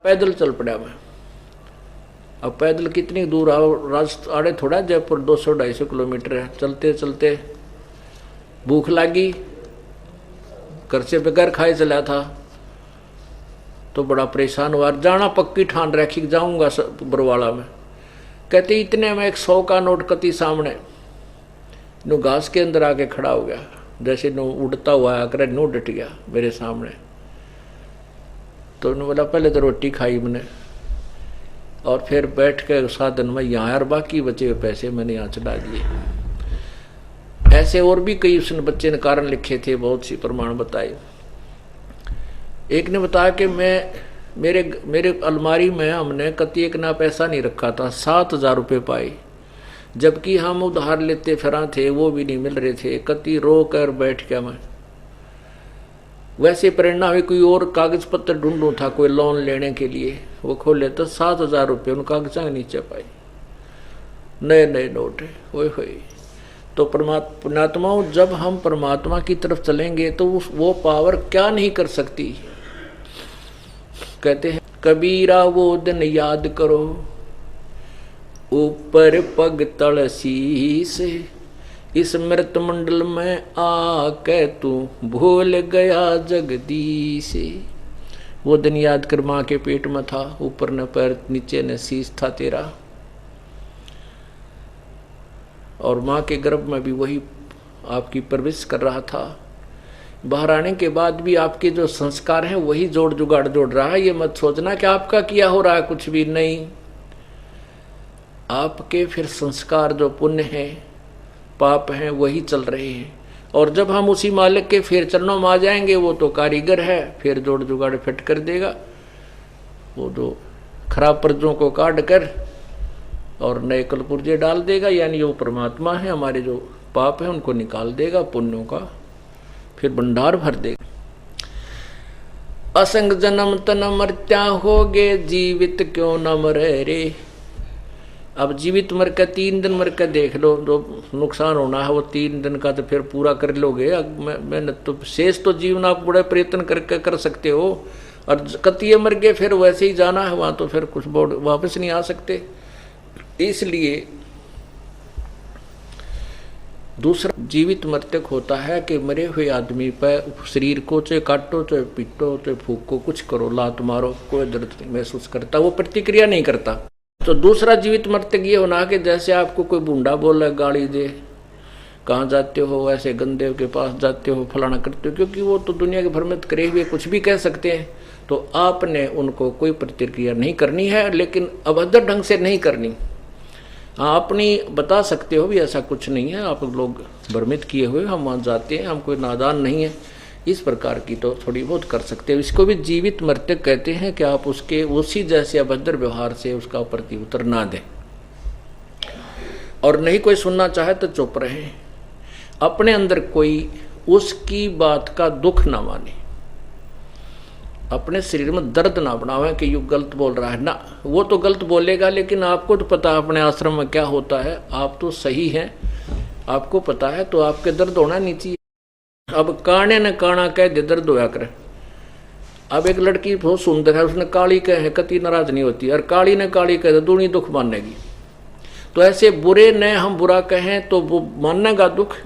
पैदल चल पड़ा मैं। अब पैदल कितनी दूर आओ, रास्ता आड़े थोड़ा जयपुर 200-250 किलोमीटर है। चलते चलते भूख लगी, घर से बगैर खाए चला था तो बड़ा परेशान हुआ। जाना पक्की ठान रखी जाऊंगा बरवाला में। कहते इतने में एक 100 का नोट कति सामने नो घास के अंदर आके खड़ा हो गया, जैसे नो उड़ता हुआ आकर नो डट गया मेरे सामने। तो उन्होंने बोला पहले तो रोटी खाई मैंने और फिर बैठ के साधन में यहाँ, और बाकी बचे हुए पैसे मैंने यहाँ चला दिए। ऐसे और भी कई उसने बच्चे ने कारण लिखे थे, बहुत सी प्रमाण बताए। एक ने बताया कि मेरे अलमारी में हमने कति एक ना पैसा नहीं रखा था, 7,000 रुपये पाए, जबकि हम उधार लेते फिरा थे, वो भी नहीं मिल रहे थे। कति रो कर बैठ गया मैं। वैसे प्रेरणा हुई कोई और कागज पत्र ढूंढूं था कोई लोन लेने के लिए। वो खोले तो 7,000 रुपये उन कागजा के नीचे पाए, नए नए नोट है। हो तो पुण्यात्माओं, जब हम परमात्मा की तरफ चलेंगे तो वो पावर क्या नहीं कर सकती। कहते हैं कबीरा वो दिन याद करो, ऊपर पग तल शीस, इस मृत मंडल में आके तू भूल गया जगदीश। वो दिन याद कर, माँ के पेट में था, ऊपर न पैर नीचे न शीश था तेरा, और माँ के गर्भ में भी वही आपकी परवरिश कर रहा था। बाहर आने के बाद भी आपके जो संस्कार हैं वही जोड़ जुगाड़ जोड़ रहा है। ये मत सोचना कि आपका किया हो रहा है, कुछ भी नहीं। आपके फिर संस्कार जो पुण्य है पाप हैं वही चल रहे हैं। और जब हम उसी मालिक के फिर चरणों में आ जाएंगे, वो तो कारीगर है, फिर जोड़ जुगाड़ फिट कर देगा। वो जो खराब पर्जों को काट कर और नए कलपुर्जे डाल देगा, यानी वो परमात्मा है। हमारे जो पाप है उनको निकाल देगा, पुण्यों का फिर भंडार भर देगा। असंग जन्म तन मर्त्या होगे, जीवित क्यों न मरे रे। अब जीवित मर के 3 दिन मर के देख लो, जो नुकसान होना है वो 3 दिन का तो फिर पूरा कर लोगे। मेहनत तो शेष तो जीवन आप बड़े प्रयत्न करके कर सकते हो, और कतिये मर गए फिर वैसे ही जाना है वहां, तो फिर कुछ वापस नहीं आ सकते। इसलिए दूसरा जीवित मृतक होता है कि मरे हुए आदमी पर शरीर को चाहे काटो चाहे पीटो चाहे फूको, कुछ करो, लात मारो, कोई दर्द नहीं महसूस करता, वो प्रतिक्रिया नहीं करता। तो दूसरा जीवित मृतक ये होना कि जैसे आपको कोई बूंडा बोले, गाली दे, कहाँ जाते हो, ऐसे गंदे के पास जाते हो, फलाना करते हो, क्योंकि वो तो दुनिया के भ्रमित करे हुए कुछ भी कह सकते हैं। तो आपने उनको कोई प्रतिक्रिया नहीं करनी है, लेकिन अभद्र ढंग से नहीं करनी। हाँ, अपनी बता सकते हो भी ऐसा कुछ नहीं है, आप लोग भ्रमित किए हुए, हम वहाँ जाते हैं, हम कोई नादान नहीं है, इस प्रकार की तो थोड़ी बहुत कर सकते हो। इसको भी जीवित मृतक कहते हैं कि आप उसके उसी जैसे अभद्र व्यवहार से उसका प्रत्युत्तर ना दें, और नहीं कोई सुनना चाहे तो चुप रहे। अपने अंदर कोई उसकी बात का दुख ना माने, अपने शरीर में दर्द ना बनावे कि यू गलत बोल रहा है ना। वो तो गलत बोलेगा, लेकिन आपको तो पता है अपने आश्रम में क्या होता है, आप तो सही हैं, आपको पता है, तो आपके दर्द होना नहीं चाहिए। अब काने ने काना कह दे, दर्द होया करे। अब एक लड़की बहुत सुंदर है, उसने काली कहे कति नाराज नहीं होती, और काली ने काली कह दे दूनी दुख मानेगी। तो ऐसे बुरे ने हम बुरा कहें तो वो मानेगा दुख।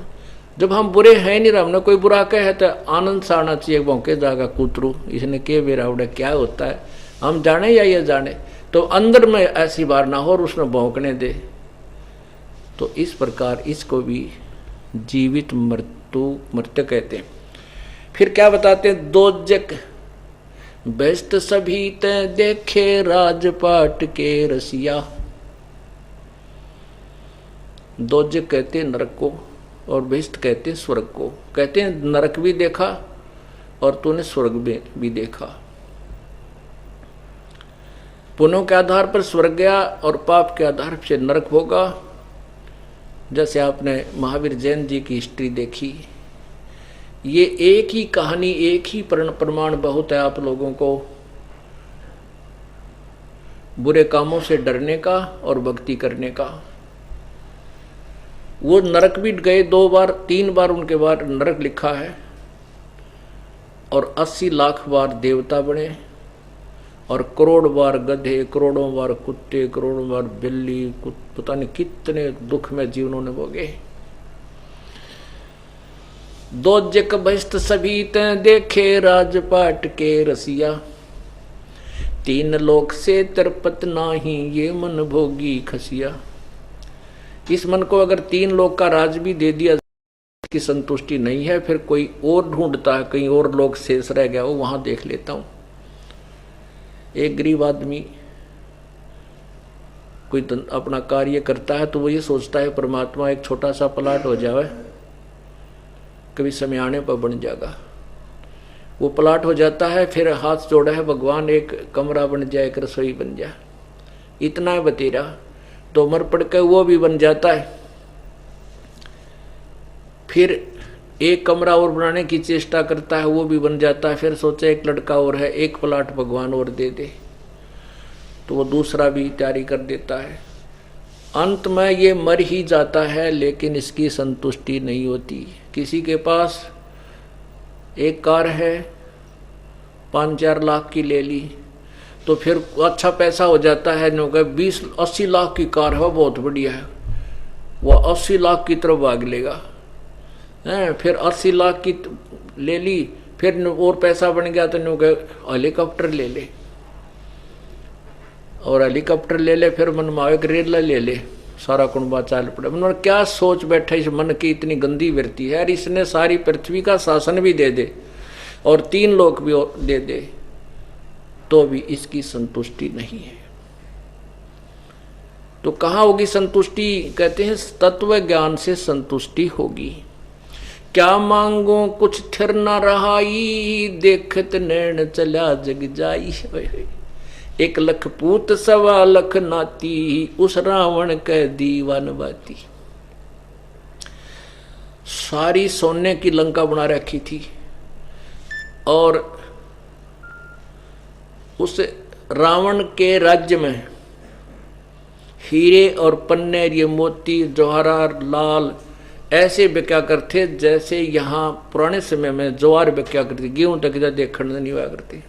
जब हम बुरे हैं नहीं, हमने कोई बुरा कहे तो आनंद सा आना चाहिए, भौंके जागा कूतरू, इसने के बेरा उड़े क्या होता है, हम जाने या ये जाने। तो अंदर में ऐसी बार ना हो और उसमें भौंकने दे। तो इस प्रकार इसको भी जीवित मृत्यु कहते हैं। फिर क्या बताते हैं, दोजक बेस्ट सभी ते देखे राजपाट के रसिया। दोजक कहते हैं नरक को, और बेस्ट कहते हैं स्वर्ग को। कहते हैं नरक भी देखा और तूने स्वर्ग भी देखा। पुण्यों के आधार पर स्वर्ग गया और पाप के आधार से नरक होगा। जैसे आपने महावीर जैन जी की हिस्ट्री देखी, ये एक ही कहानी, एक ही प्रमाण बहुत है आप लोगों को बुरे कामों से डरने का और भक्ति करने का। वो नरक भी गए 2 बार 3 बार, उनके बाद नरक लिखा है, और 80 लाख बार देवता बने, और करोड़ बार गधे, करोड़ों बार कुत्ते, करोड़ों बार बिल्ली, पता नहीं कितने दुख में जीवनों ने भोगे। दो जक बस्त सभी ते देखे राजपाट के रसिया, तीन लोक से तरपत नाही ये मन भोगी खसिया। इस मन को अगर तीन लोक का राज भी दे दिया की संतुष्टि नहीं है, फिर कोई और ढूंढता है, कहीं और लोग शेष रह गया वो वहां देख लेता हूं। एक गरीब आदमी कोई अपना कार्य करता है तो वो ये सोचता है परमात्मा एक छोटा सा प्लाट हो जाए, कभी समय आने पर बन जाएगा। वो प्लाट हो जाता है, फिर हाथ जोड़ा है भगवान एक कमरा बन जाए, एक रसोई बन जाए, इतना है बतेरा, तो मर पड़ के वो भी बन जाता है। फिर एक कमरा और बनाने की चेष्टा करता है, वो भी बन जाता है। फिर सोचा एक लड़का और है, एक प्लाट भगवान और दे दे, तो वो दूसरा भी तैयारी कर देता है। अंत में ये मर ही जाता है, लेकिन इसकी संतुष्टि नहीं होती। किसी के पास एक कार है 5-4 लाख की ले ली, तो फिर अच्छा पैसा हो जाता है, 20-80 लाख की कार है, बहुत बढ़िया है, वह 80 लाख की तरफ भाग लेगा। फिर 80 लाख की ले ली, फिर और पैसा बन गया तो हेलीकॉप्टर ले ले, और हेलीकॉप्टर ले ले, फिर मन में रेला ले ले, सारा कुंबा चाल पड़े। मन क्या सोच बैठे इस मन की इतनी गंदी वृत्ति है। और इसने सारी पृथ्वी का शासन भी दे दे और 3 लोक भी दे दे, तो भी इसकी संतुष्टि नहीं है। तो कहाँ होगी संतुष्टि? कहते हैं तत्व ज्ञान से संतुष्टि होगी। क्या मांगो कुछ थिर न रहाई, देखत नैन चला जग जाई। 1 लख पूत 1.25 लाख नाती, उस रावण के दीवान बाती। सारी सोने की लंका बना रखी थी, और उस रावण के राज्य में हीरे और पन्नेर, ये मोती, जवाहरात, लाल ऐसे बिक्या करते जैसे यहाँ पुराने समय में ज्वार बिक्या करती। गेहूं तक देखने नहीं हुआ करती,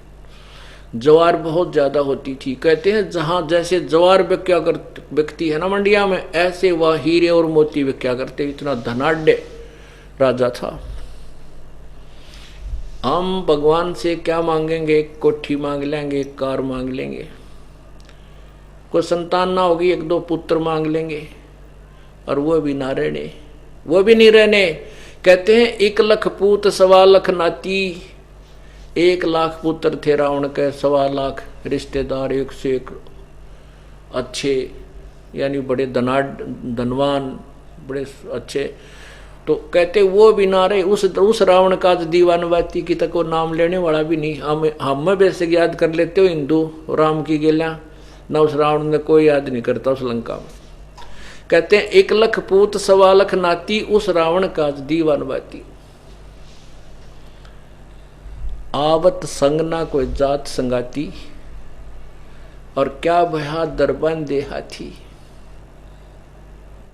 ज्वार बहुत ज्यादा होती थी। कहते हैं जहां जैसे ज्वार बिकती है ना मंडिया में, ऐसे वह हीरे और मोती बिक्या करते। इतना धनाढ़ राजा था। हम भगवान से क्या मांगेंगे? एक कोठी मांग लेंगे, एक कार मांग लेंगे, कोई संतान ना होगी 1-2 पुत्र मांग लेंगे, और वो भी ना रहने, वो भी नहीं रहने। कहते हैं 1 लख पूत 1.25 लाख नाती। 1 लाख पुत्र थे रावण के, 1.25 लाख रिश्तेदार, 1 से 1 अच्छे, यानी बड़े धनवान, बड़े अच्छे। तो कहते वो भी ना रहे। उस रावण का दीवानवाती की तक वो नाम लेने वाला भी नहीं। हम वैसे याद कर लेते हो हिंदू राम की गेला ना, उस रावण ने कोई याद नहीं करता उस लंका में। कहते हैं 1 लख पूत 1.25 लाख नाती, उस रावण का दीवानवाती। आवत संग ना कोई जात संगाती, और क्या भया दरबान दे हाथी।